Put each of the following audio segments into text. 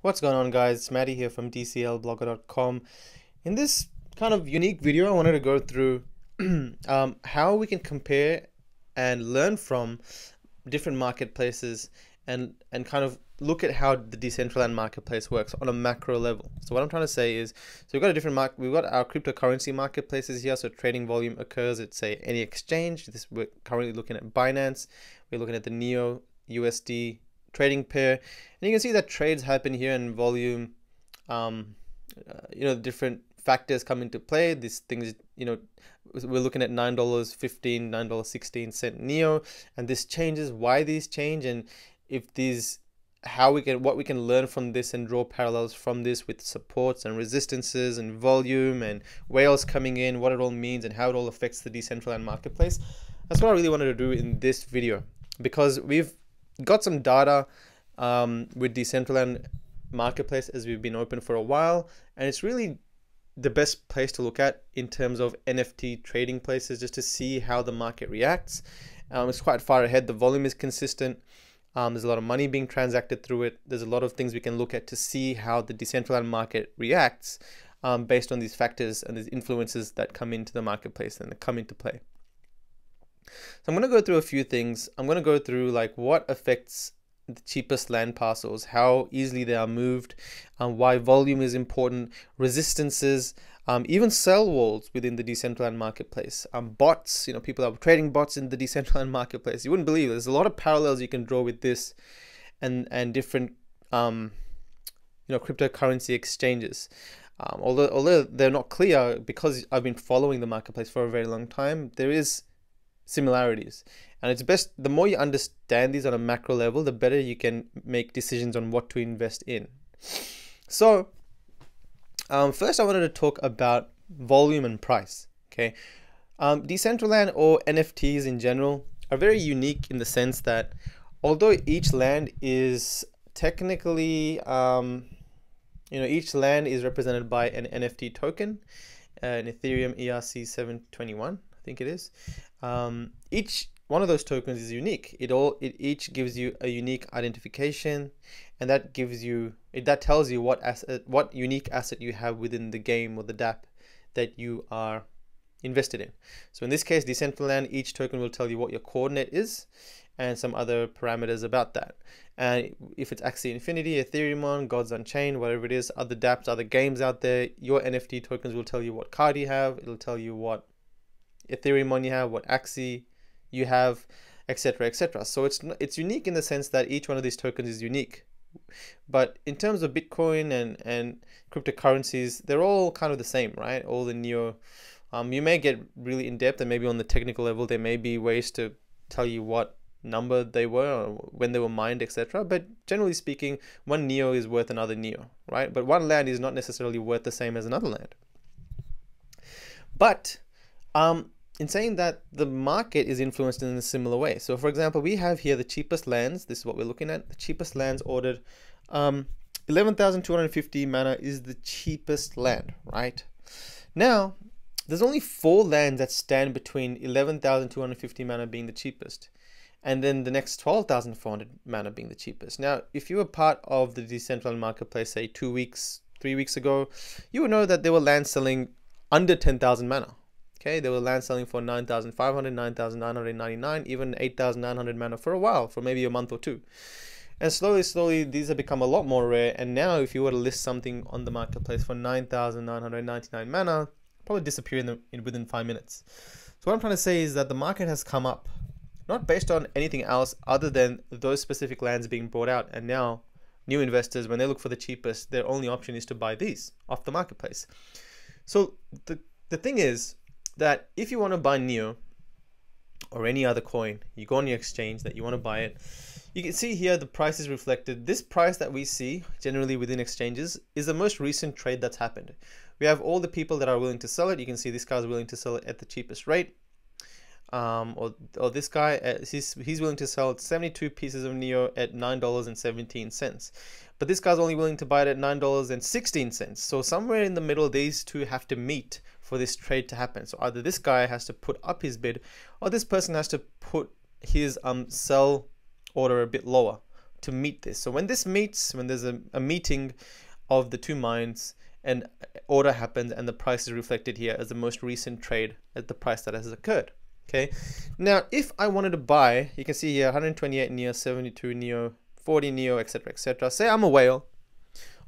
What's going on, guys? It's Maddie here from DCLblogger.com. In this kind of unique video, I wanted to go through how we can compare and learn from different marketplaces and kind of look at how the Decentraland marketplace works on a macro level. So what I'm trying to say is, we've got a different we've got our cryptocurrency marketplaces here. So trading volume occurs at, say, any exchange. We're currently looking at Binance. We're looking at the Neo USD trading pair, and you can see that trades happen here in volume. Different factors come into play. These things, we're looking at $9.15, $9.16 Neo, and this changes. Why these change, and if these, what we can learn from this and draw parallels from this with supports and resistances and volume and whales coming in, what it all means and how it all affects the Decentraland marketplace. That's what I really wanted to do in this video, because we've got some data with Decentraland marketplace as we've been open for a while, and it's really the best place to look at in terms of NFT trading places, just to see how the market reacts. It's quite far ahead. The volume is consistent. There's a lot of money being transacted through it. There's a lot of things we can look at to see how the Decentraland market reacts based on these factors and these influences that come into the marketplace and that come into play. So I'm going to go through a few things. I'm going to go through like what affects the cheapest land parcels, how easily they are moved, why volume is important, resistances, even sell walls within the Decentraland marketplace, bots, people are trading bots in the Decentraland marketplace. You wouldn't believe it. There's a lot of parallels you can draw with this and different cryptocurrency exchanges. Although they're not clear, because I've been following the marketplace for a very long time, there is similarities, and it's best, the more you understand these on a macro level, the better you can make decisions on what to invest in. So first I wanted to talk about volume and price. Okay, Decentraland, or NFTs in general, are very unique in the sense that although each land is technically each land is represented by an NFT token, an Ethereum ERC721, I think it is. Each one of those tokens is unique. It each gives you a unique identification, and that tells you what unique asset you have within the game or the DApp that you are invested in. So in this case, Decentraland, each token will tell you what your coordinate is and some other parameters about that. And if it's Axie Infinity, Ethereum, Gods Unchained, whatever it is, other dApps, other games out there, your NFT tokens will tell you what card you have. It'll tell you what Ethereum you have, what Axie you have, etc., etc. So it's unique in the sense that each one of these tokens is unique. But in terms of Bitcoin and cryptocurrencies, they're all kind of the same, right? All the Neo. You may get really in depth, and maybe on the technical level, there may be ways to tell you what number they were or when they were mined, etc. But generally speaking, one Neo is worth another Neo, right? But one land is not necessarily worth the same as another land. But in saying that, the market is influenced in a similar way. So for example, we have here the cheapest lands. This is what we're looking at. The cheapest lands ordered. 11,250 mana is the cheapest land, right? Now, there's only 4 lands that stand between 11,250 mana being the cheapest, and then the next 12,400 mana being the cheapest. Now, if you were part of the Decentraland marketplace, say 2 weeks, 3 weeks ago, you would know that there were lands selling under 10,000 mana. Okay, there were lands selling for 9,500, 9,999, even 8,900 mana for a while, for maybe a month or two. And slowly, these have become a lot more rare. And now, if you were to list something on the marketplace for 9,999 mana, probably disappear within 5 minutes. So what I'm trying to say is that the market has come up, not based on anything else other than those specific lands being brought out. And now, new investors, when they look for the cheapest, their only option is to buy these off the marketplace. So the thing is that if you want to buy Neo or any other coin, you go on your exchange that you want to buy it, you can see here the price is reflected. This price that we see generally within exchanges is the most recent trade that's happened. We have all the people that are willing to sell it. You can see this guy's willing to sell it at the cheapest rate. Or this guy, he's willing to sell 72 pieces of Neo at $9.17. But this guy's only willing to buy it at $9.16. So somewhere in the middle, these two have to meet for this trade to happen. So either this guy has to put up his bid, or this person has to put his sell order a bit lower to meet this. So when this meets, when there's a meeting of the two mines, and order happens and the price is reflected here as the most recent trade at the price that has occurred. Okay, now if I wanted to buy, you can see here 128 neo, 72 neo, 40 neo, etc, etc. Say I'm a whale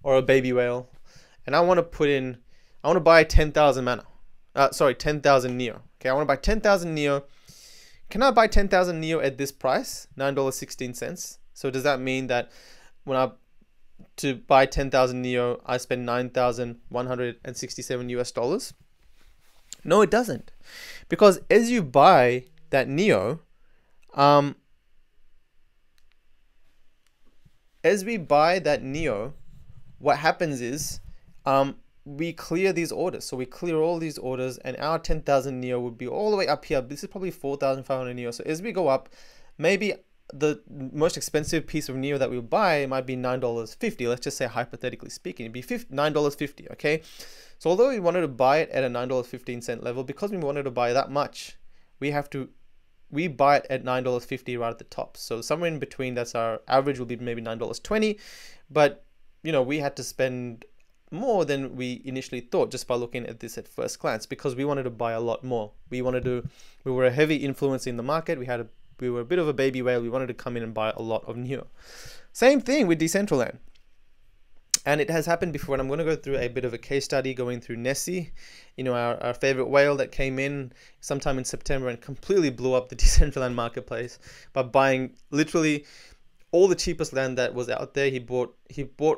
or a baby whale, and I want to buy 10,000 mana. 10,000 neo. Okay, I want to buy 10,000 neo. Can I buy 10,000 neo at this price, $9.16? So does that mean that to buy 10,000 neo, I spend $9,167 US? No, it doesn't, because as you buy that neo, what happens is we clear these orders. So we clear all these orders, and our 10,000 neo would be all the way up here. This is probably 4,500 neo. So as we go up, maybe the most expensive piece of neo that we'll buy might be $9.50. Let's just say, hypothetically speaking, it'd be $9.50. Okay, so although we wanted to buy it at a $9.15 level, because we wanted to buy that much, we buy it at $9.50 right at the top. So somewhere in between, that's our average, will be maybe $9.20. But we had to spend more than we initially thought just by looking at this at first glance, because we wanted to buy a lot more. We were a heavy influence in the market. We were a bit of a baby whale. We wanted to come in and buy a lot of neo. Same thing with Decentraland. And it has happened before, and I'm going to go through a bit of a case study going through Nessie, our favorite whale that came in sometime in September and completely blew up the Decentraland marketplace by buying literally all the cheapest land that was out there. He bought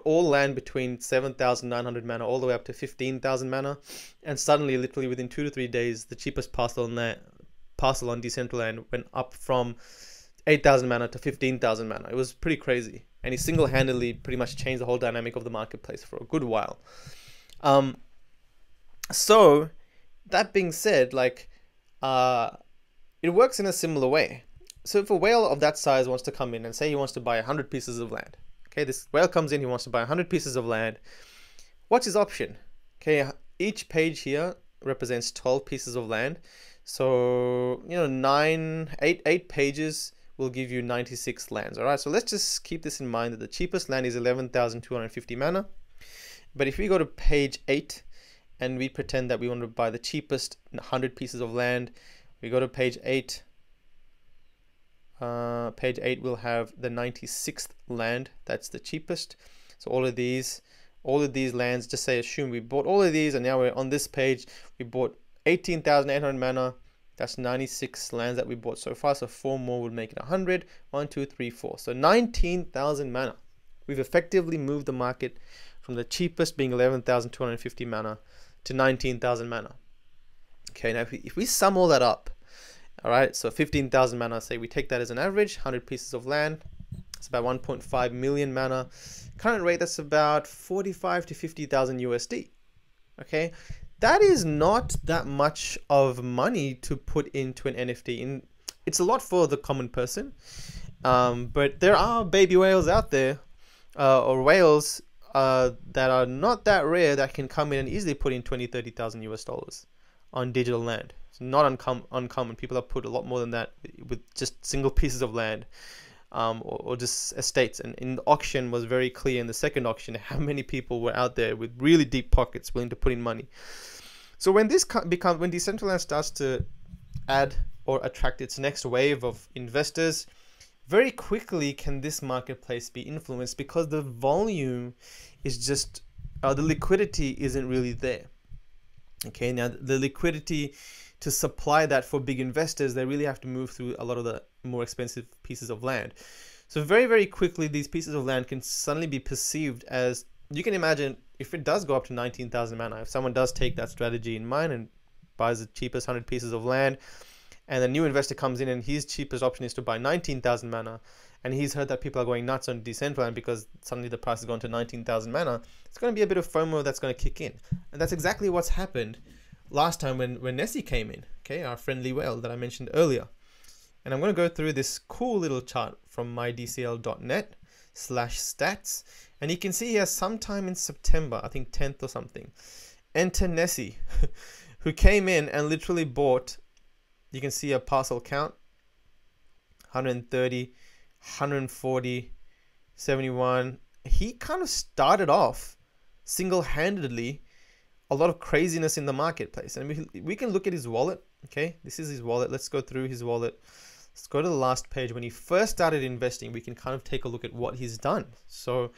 all land between 7,900 mana all the way up to 15,000 mana, and suddenly, literally within 2 to 3 days, the cheapest parcel on Decentraland went up from 8,000 mana to 15,000 mana. It was pretty crazy, and he single-handedly pretty much changed the whole dynamic of the marketplace for a good while. So that being said, it works in a similar way. So if a whale of that size wants to come in and say he wants to buy 100 pieces of land, okay, this whale comes in, he wants to buy 100 pieces of land. What's his option? Okay, each page here represents 12 pieces of land. So, 8 pages will give you 96 lands. All right, so let's just keep this in mind that the cheapest land is 11,250 mana. But if we go to page 8 and we pretend that we want to buy the cheapest 100 pieces of land, we go to page 8. Page 8 will have the 96th land. That's the cheapest. So all of these lands, just assume we bought all of these, and now we're on this page. We bought 18,800 mana. That's 96 lands that we bought so far. So 4 more would make it 100. 1, 2, 3, 4. So 19,000 mana. We've effectively moved the market from the cheapest being 11,250 mana to 19,000 mana. Okay, now if we sum all that up, all right, so 15,000 mana, say we take that as an average, 100 pieces of land, it's about 1.5 million mana. Current rate, that's about 45 to 50,000 USD. Okay, that is not that much of money to put into an NFT. It's a lot for the common person, but there are baby whales out there, or whales that are not that rare, that can come in and easily put in 20, 30,000 US dollars on digital land. It's not uncommon. People have put a lot more than that with just single pieces of land, or just estates. And in the auction was very clear in the second auction how many people were out there with really deep pockets willing to put in money. So when Decentraland starts to add or attract its next wave of investors, very quickly can this marketplace be influenced, because the volume is just the liquidity isn't really there. Okay, now the liquidity to supply that for big investors, they really have to move through a lot of the more expensive pieces of land. So very, very quickly, these pieces of land can suddenly be perceived as, you can imagine, if it does go up to 19,000 mana, if someone does take that strategy in mind and buys the cheapest 100 pieces of land, and a new investor comes in and his cheapest option is to buy 19,000 mana, and he's heard that people are going nuts on Decentraland because suddenly the price has gone to 19,000 mana, it's going to be a bit of FOMO that's going to kick in. And that's exactly what's happened last time when Nessie came in, okay, our friendly whale that I mentioned earlier. And I'm going to go through this cool little chart from mydcl.net/stats. And you can see here sometime in September, I think 10th or something, enter Nessie, who came in and literally bought, you can see a parcel count, 130, 140, 71. He kind of started off single-handedly a lot of craziness in the marketplace. And we can look at his wallet. Okay, this is his wallet. Let's go through his wallet. Let's go to the last page. When he first started investing, we can kind of take a look at what he's done. So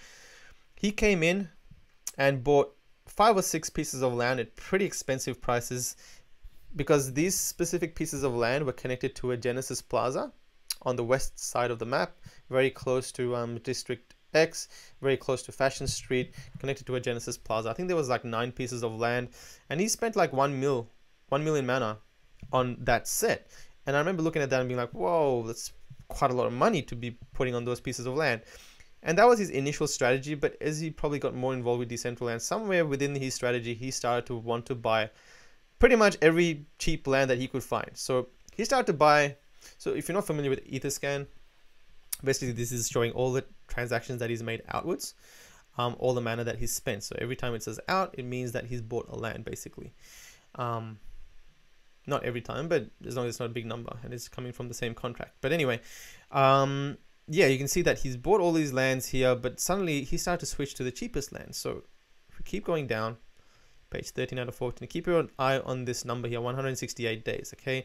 he came in and bought 5 or 6 pieces of land at pretty expensive prices, because these specific pieces of land were connected to a Genesis Plaza on the west side of the map, very close to District X, very close to Fashion Street, connected to a Genesis Plaza. I think there was like 9 pieces of land, and he spent like 1 million mana on that set. And I remember looking at that and being like, whoa, that's quite a lot of money to be putting on those pieces of land. And that was his initial strategy. But as he probably got more involved with Decentraland, somewhere within his strategy, he started to want to buy pretty much every cheap land that he could find. So he started to buy. So if you're not familiar with Etherscan, basically this is showing all the transactions that he's made outwards, all the mana that he's spent. So every time it says out, it means that he's bought a land, basically. Not every time, but as long as it's not a big number and it's coming from the same contract. But anyway, yeah, you can see that he's bought all these lands here, but suddenly he started to switch to the cheapest land. So if we keep going down, page 13 out of 14, keep your eye on this number here, 168 days, okay?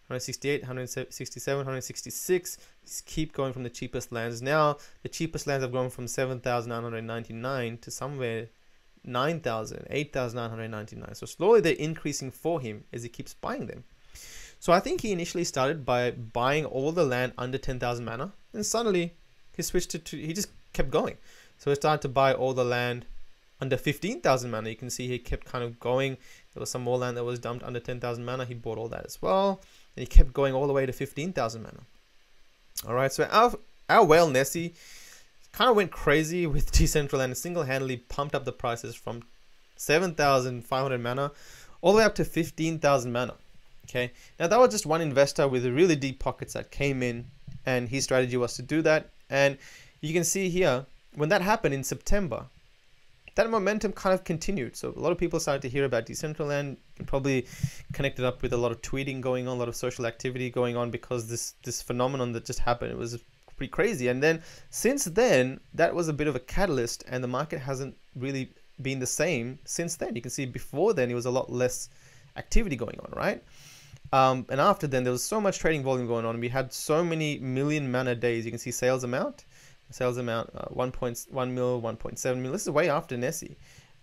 168, 167, 166. Just keep going from the cheapest lands. Now, the cheapest lands have gone from 7,999 to somewhere 9,000, 8,999. So slowly they're increasing for him as he keeps buying them. So I think he initially started by buying all the land under 10,000 mana, and suddenly he switched to he just kept going. So he started to buy all the land under 15,000 mana. You can see he kept kind of going. There was some more land that was dumped under 10,000 mana. He bought all that as well, and he kept going all the way to 15,000 mana. All right, so our whale Nessie kind of went crazy with Decentraland and single-handedly pumped up the prices from 7,500 mana all the way up to 15,000 mana. Okay, now that was just one investor with really deep pockets that came in, and his strategy was to do that. And you can see here, when that happened in September, that momentum kind of continued. So a lot of people started to hear about Decentraland, and probably connected up with a lot of tweeting going on, a lot of social activity going on, because this phenomenon that just happened, it was pretty crazy. And then since then, that was a bit of a catalyst, and the market hasn't really been the same since then. You can see before then it was a lot less activity going on, right? And after then, there was so much trading volume going on. We had so many million mana days. You can see sales amount 1.1 mil, 1.7 mil. This is way after Nessie.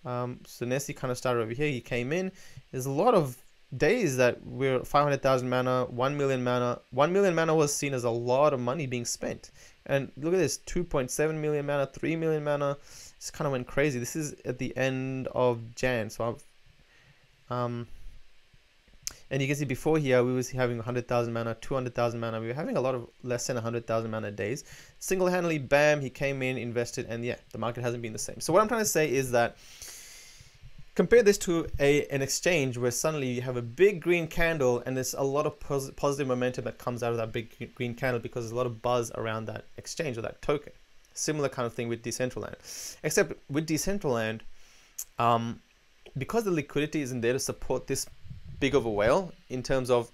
So Nessie kind of started over here. He came in. There's a lot of days that we're 500,000 mana, 1 million mana. 1 million mana was seen as a lot of money being spent. And look at this, 2.7 million mana, 3 million mana. This kind of went crazy. This is at the end of Jan. So and you can see before here, we was having 100,000 mana, 200,000 mana. We were having a lot of less than 100,000 mana days. Single-handedly, bam, he came in, invested, and yeah, the market hasn't been the same. So what I'm trying to say is that compare this to an exchange where suddenly you have a big green candle, and there's a lot of positive momentum that comes out of that big green candle because there's a lot of buzz around that exchange or that token. Similar kind of thing with Decentraland. Except with Decentraland, because the liquidity isn't there to support this big of a whale, in terms of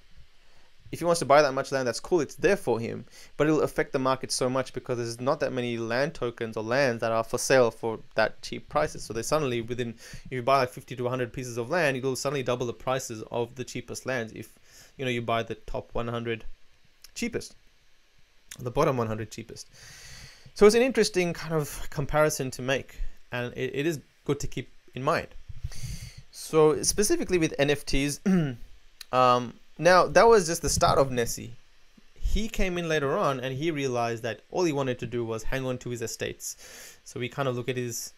if he wants to buy that much land, that's cool, it's there for him, but it'll affect the market so much because there's not that many land tokens or lands that are for sale for that cheap prices. So they suddenly, within, if you buy like 50 to 100 pieces of land, it'll suddenly double the prices of the cheapest lands if, you know, you buy the top 100 cheapest, the bottom 100 cheapest. So it's an interesting kind of comparison to make, and it is good to keep in mind. So specifically with NFTs, now that was just the start of Nessie. He came in later on and he realized that all he wanted to do was hang on to his estates. So we kind of look at his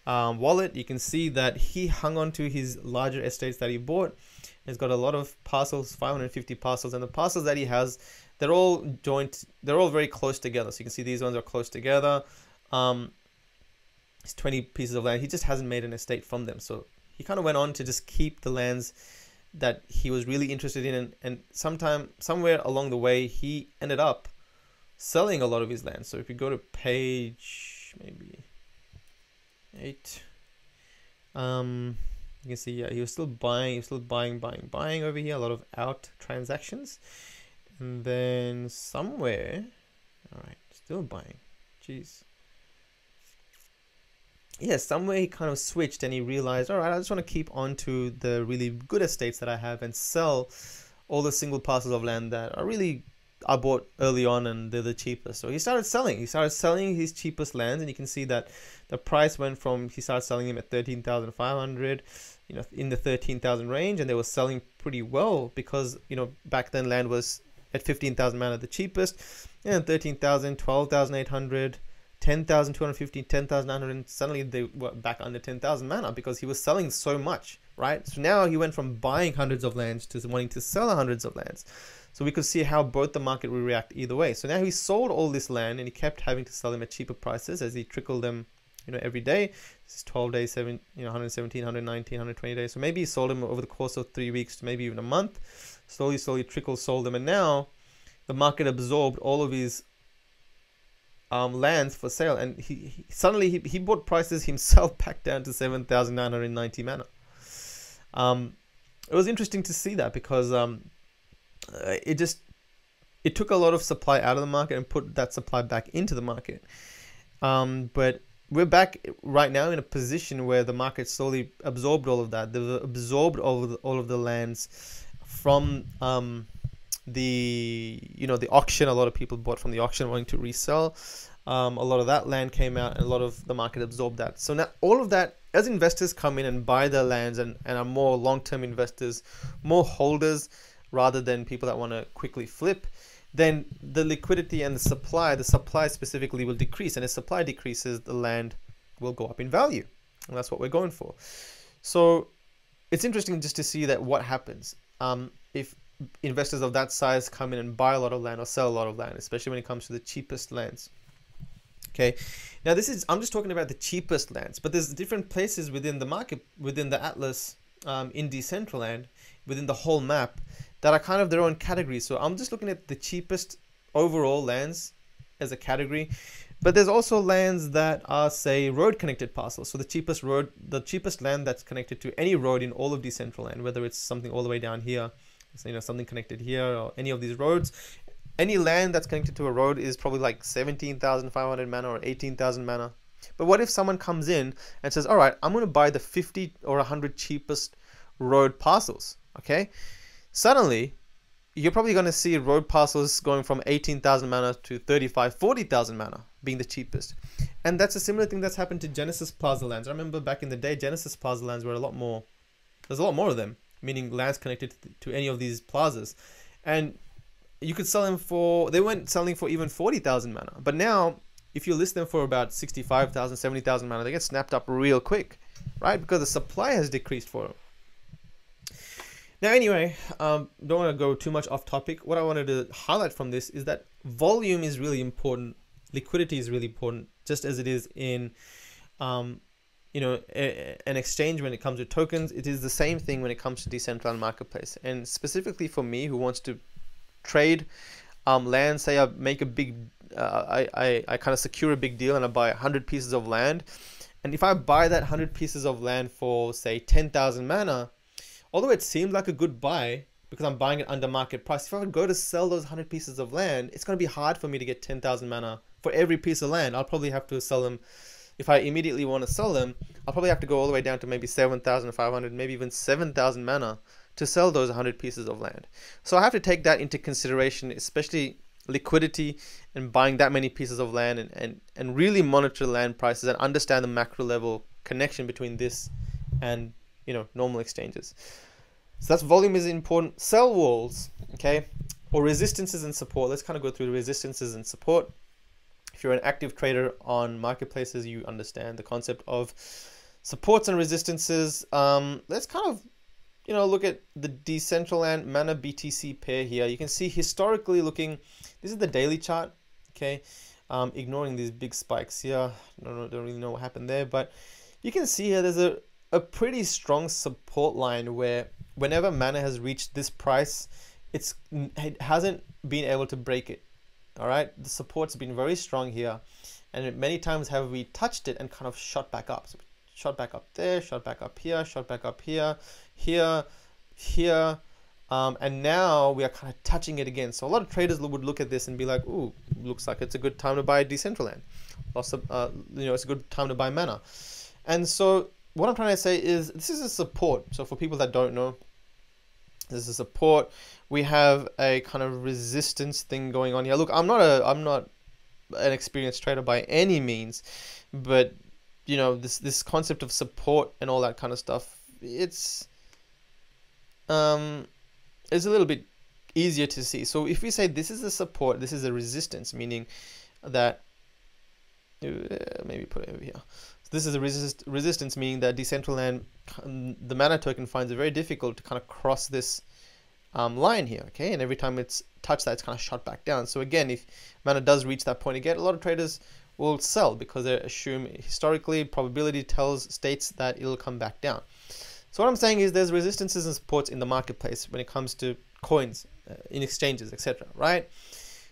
wallet. You can see that he hung on to his larger estates that he bought. He's got a lot of parcels, 550 parcels, and the parcels that he has, they're all joint, they're all very close together. So you can see these ones are close together. It's 20 pieces of land. He just hasn't made an estate from them. So he kind of went on to just keep the lands that he was really interested in, and somewhere along the way, he ended up selling a lot of his land. So if you go to page maybe 8, you can see, yeah, he was still buying, buying over here, a lot of out transactions. And then somewhere, all right, still buying, jeez. yeah, somewhere he kind of switched and he realized, all right, I just want to keep on to the really good estates that I have and sell all the single parcels of land that are really I bought early on and they're the cheapest. So he started selling. He started selling his cheapest lands, and you can see that the price went from, he started selling them at 13,500, you know, in the 13,000 range, and they were selling pretty well because, you know, back then land was at 15,000 mana the cheapest, and 13,000, 12,800, 10,250, 10,900, suddenly they were back under 10,000 mana because he was selling so much, right? So now he went from buying hundreds of lands to wanting to sell hundreds of lands. So we could see how both the market will react either way. So now he sold all this land and he kept having to sell them at cheaper prices as he trickled them, you know, every day. This is 12 days, 117, 119, 120 days. So maybe he sold them over the course of 3 weeks to maybe even a month. Slowly, sold them. And now the market absorbed all of his lands for sale, and he suddenly brought prices himself back down to 7,990 mana. It was interesting to see that because it took a lot of supply out of the market and put that supply back into the market. But we're back right now in a position where the market slowly absorbed all of that. They've absorbed all of the lands from the auction. A lot of people bought from the auction wanting to resell. A lot of that land came out and a lot of the market absorbed that. So now all of that, as investors come in and buy their lands and are more long-term investors, more holders rather than people that want to quickly flip, then the liquidity and the supply specifically will decrease. And as supply decreases, the land will go up in value. And that's what we're going for. So it's interesting just to see that what happens if investors of that size come in and buy a lot of land or sell a lot of land, especially when it comes to the cheapest lands. Okay, now I'm just talking about the cheapest lands, but there's different places within the market, within the atlas, in Decentraland, within the whole map, that are kind of their own categories. So I'm just looking at the cheapest overall lands as a category, but there's also lands that are, say, road connected parcels. So the cheapest land that's connected to any road in all of Decentraland, whether it's something all the way down here, so, you know, something connected here or any of these roads. Any land that's connected to a road is probably like 17,500 mana or 18,000 mana. But what if someone comes in and says, all right, I'm going to buy the 50 or 100 cheapest road parcels, okay? Suddenly, you're probably going to see road parcels going from 18,000 mana to 35, 40,000 mana being the cheapest. And that's a similar thing that's happened to Genesis Plaza lands. I remember back in the day, Genesis Plaza lands were there's a lot more of them, meaning lands connected to any of these plazas. And you could sell them they weren't selling for even 40,000 mana. But now, if you list them for about 65,000, 70,000 mana, they get snapped up real quick, right? Because the supply has decreased for them. Now, anyway, don't want to go too much off topic. What I wanted to highlight from this is that volume is really important. Liquidity is really important, just as it is in, an exchange when it comes to tokens. It is the same thing when it comes to Decentraland marketplace. And specifically for me, who wants to trade land, say I make a big, I kind of secure a big deal and I buy 100 pieces of land. And if I buy that 100 pieces of land for, say, 10,000 mana, although it seemed like a good buy because I'm buying it under market price, if I would go to sell those 100 pieces of land, it's going to be hard for me to get 10,000 mana for every piece of land. I'll probably have to sell them. If I immediately want to sell them, I'll probably have to go all the way down to maybe 7,500, maybe even 7,000 mana to sell those 100 pieces of land. So I have to take that into consideration, especially liquidity and buying that many pieces of land, and really monitor land prices and understand the macro level connection between this and, normal exchanges. So that's volume is important. Sell walls, okay, or resistances and support. Let's kind of go through the resistances and support. If you're an active trader on marketplaces, you understand the concept of supports and resistances. Let's kind of look at the Decentraland Mana BTC pair here. You can see historically looking, this is the daily chart, okay? Ignoring these big spikes here. Don't really know what happened there, but you can see here there's a pretty strong support line where whenever Mana has reached this price, it hasn't been able to break it, all right? The support's been very strong here, and many times have we touched it and kind of shot back up. So shot back up there, shot back up here, shot back up here, here, and now we are kind of touching it again. So a lot of traders would look at this and be like, ooh, looks like it's a good time to buy Decentraland. Also, it's a good time to buy Mana. And so what I'm trying to say is this is a support. So for people that don't know, this is a support. We have a kind of resistance thing going on here. Look, I'm not an experienced trader by any means, but you know, this concept of support and all that kind of stuff, it's a little bit easier to see. So if we say this is a support, this is a resistance, meaning that maybe put it over here. So this is a resistance, meaning that Decentraland, the mana token, finds it very difficult to kind of cross this line here, okay? And every time it's touched that, it's kind of shot back down. So again, if mana does reach that point again, a lot of traders will sell because they assume historically probability states that it'll come back down. So what I'm saying is there's resistances and supports in the marketplace when it comes to coins, in exchanges, etc. Right?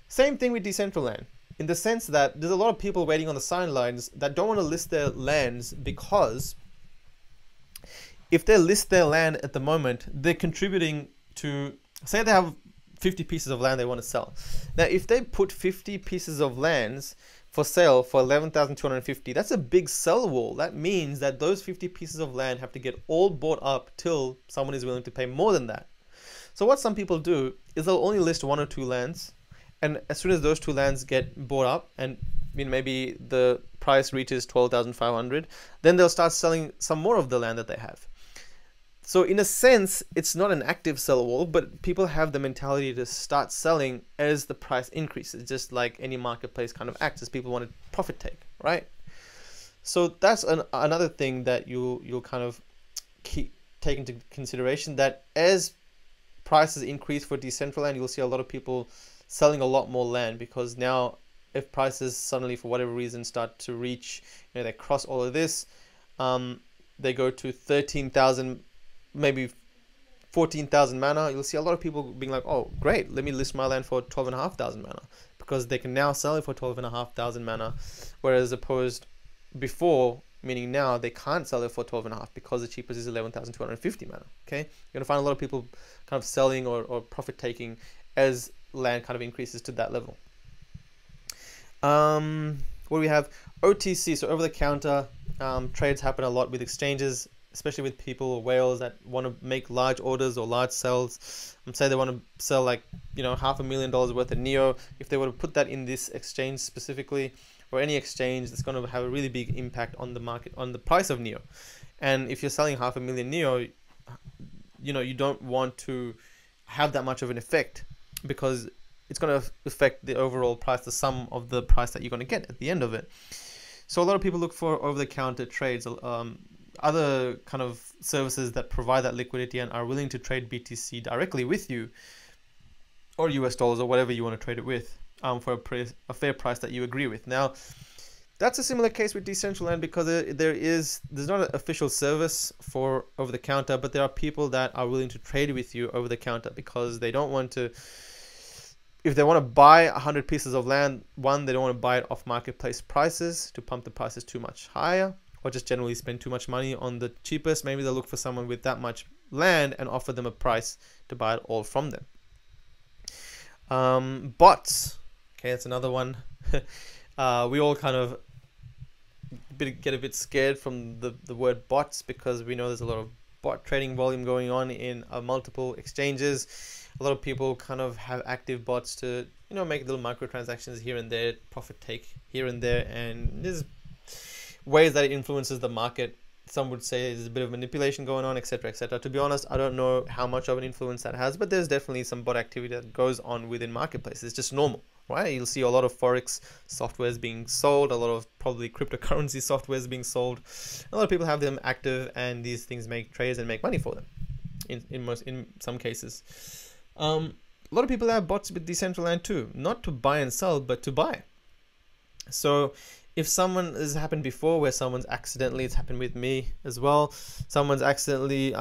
Same thing with Decentraland, in the sense that there's a lot of people waiting on the sidelines that don't want to list their lands, because if they list their land at the moment, they're contributing to, say they have 50 pieces of land they want to sell. Now, if they put 50 pieces of lands for sale for 11,250, that's a big sell wall. That means that those 50 pieces of land have to get all bought up till someone is willing to pay more than that. So what some people do is they'll only list 1 or 2 lands, and as soon as those 2 lands get bought up, and maybe the price reaches 12,500, then they'll start selling some more of the land that they have. So in a sense, it's not an active sell wall, but people have the mentality to start selling as the price increases, just like any marketplace kind of acts, as people want to profit take, right? So that's another thing that you'll kind of take into consideration, that as prices increase for Decentraland, you'll see a lot of people selling a lot more land, because now if prices suddenly for whatever reason start to reach, you know, they cross all of this, they go to 13,000, maybe 14,000 mana, you'll see a lot of people being like, oh great, let me list my land for 12,500 mana, because they can now sell it for 12,500 mana, whereas opposed before, meaning now they can't sell it for 12.5 because the cheapest is 11,250 mana. Okay, you're gonna find a lot of people kind of selling or profit taking as land kind of increases to that level. What do we have? OTC, so over the counter trades happen a lot with exchanges, especially with people or whales that want to make large orders or large sells. Say they want to sell like, you know, $500,000 worth of Neo. If they were to put that in this exchange specifically, or any exchange, it's going to have a really big impact on the market, on the price of Neo. And if you're selling 500,000 Neo, you know, you don't want to have that much of an effect, because it's going to affect the overall price, the sum of the price that you're going to get at the end of it. So a lot of people look for over-the-counter trades, other kind of services that provide that liquidity and are willing to trade BTC directly with you, or US dollars, or whatever you want to trade it with, for a fair price that you agree with. Now, that's a similar case with Decentraland, because there's not an official service for over the counter, but there are people that are willing to trade with you over the counter because they don't want to. If they want to buy 100 pieces of land, one, they don't want to buy it off marketplace prices to pump the prices too much higher, or just generally spend too much money on the cheapest. Maybe they'll look for someone with that much land and offer them a price to buy it all from them. Bots. Okay, that's another one. We all kind of get a bit scared from the word bots, because we know there's a lot of bot trading volume going on in multiple exchanges. A lot of people kind of have active bots to, you know, make little microtransactions here and there, profit take here and there, and there's ways that it influences the market. Some would say there's a bit of manipulation going on, etc., etc. To be honest, I don't know how much of an influence that has, but there's definitely some bot activity that goes on within marketplaces. It's just normal, right? You'll see a lot of forex softwares being sold, a lot of probably cryptocurrency softwares being sold. A lot of people have them active, and these things make trades and make money for them. In some cases, a lot of people have bots with Decentraland too, not to buy and sell, but to buy. So if someone has happened before where someone's accidentally, it's happened with me as well, someone's accidentally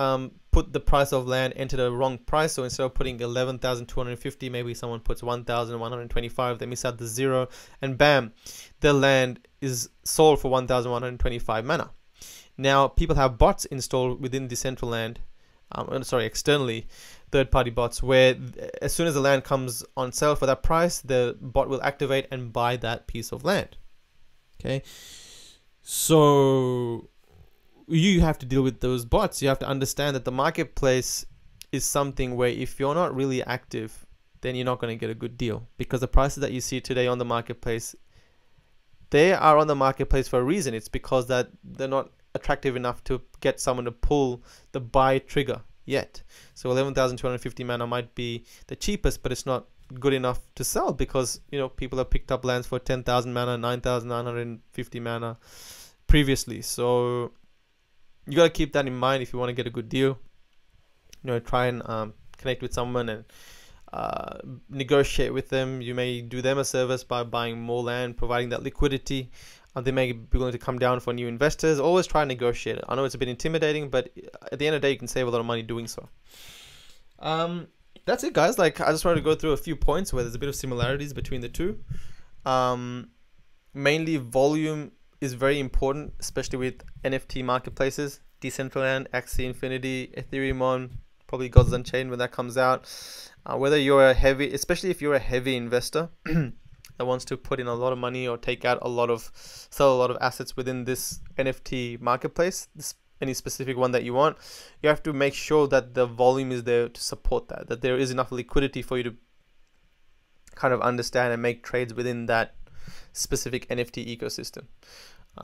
put the price of land, entered a wrong price. So instead of putting 11,250, maybe someone puts 1,125, they miss out the zero, and bam, the land is sold for 1,125 mana. Now people have bots installed within Decentraland, externally, third-party bots, where as soon as the land comes on sale for that price, the bot will activate and buy that piece of land. Okay, so you have to deal with those bots. You have to understand that the marketplace is something where if you're not really active, then you're not going to get a good deal, because the prices that you see today on the marketplace, they are on the marketplace for a reason. It's because that they're not attractive enough to get someone to pull the buy trigger yet. So 11,250 mana might be the cheapest, but it's not good enough to sell, because people have picked up lands for 10,000 mana, 9,950 mana previously. So you got to keep that in mind if you want to get a good deal. Try and connect with someone and negotiate with them. You may do them a service by buying more land, providing that liquidity. They may be willing to come down for new investors. Always try and negotiate it. I know it's a bit intimidating, but at the end of the day, you can save a lot of money doing so. That's it, guys. I just wanted to go through a few points where there's a bit of similarities between the two. Mainly, volume is very important, especially with NFT marketplaces. Decentraland, Axie Infinity, Ethereum, probably Gods Unchained when that comes out. Whether you're especially if you're a heavy investor that wants to put in a lot of money or sell a lot of assets within this NFT marketplace, any specific one that you want, you have to make sure that the volume is there to support that there is enough liquidity for you to kind of understand and make trades within that specific NFT ecosystem.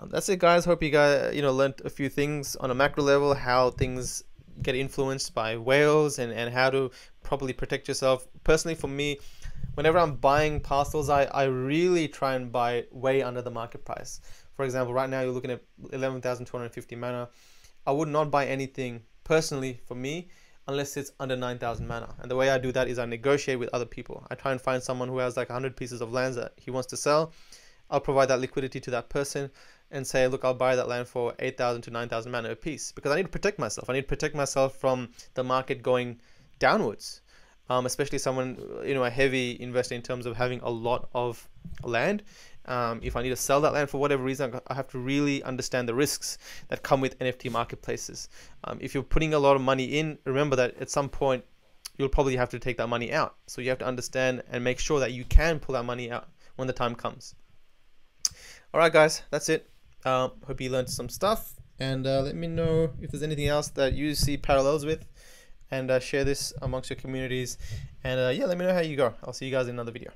That's it, guys. Hope you guys learned a few things on a macro level, how things get influenced by whales and how to properly protect yourself. Personally, for me, whenever I'm buying parcels, I really try and buy way under the market price. For example, right now you're looking at 11,250 mana. I would not buy anything personally for me unless it's under 9,000 mana. And the way I do that is I negotiate with other people. I try and find someone who has 100 pieces of lands that he wants to sell. I'll provide that liquidity to that person and say, look, I'll buy that land for 8,000 to 9,000 mana a piece, because I need to protect myself. I need to protect myself from the market going downwards. Especially someone, a heavy investor in terms of having a lot of land. If I need to sell that land for whatever reason, I have to really understand the risks that come with NFT marketplaces. If you're putting a lot of money in, remember that at some point you'll probably have to take that money out. So you have to understand and make sure that you can pull that money out when the time comes. All right, guys, that's it. Hope you learned some stuff, and let me know if there's anything else that you see parallels with, and share this amongst your communities. And yeah, let me know how you go. I'll see you guys in another video.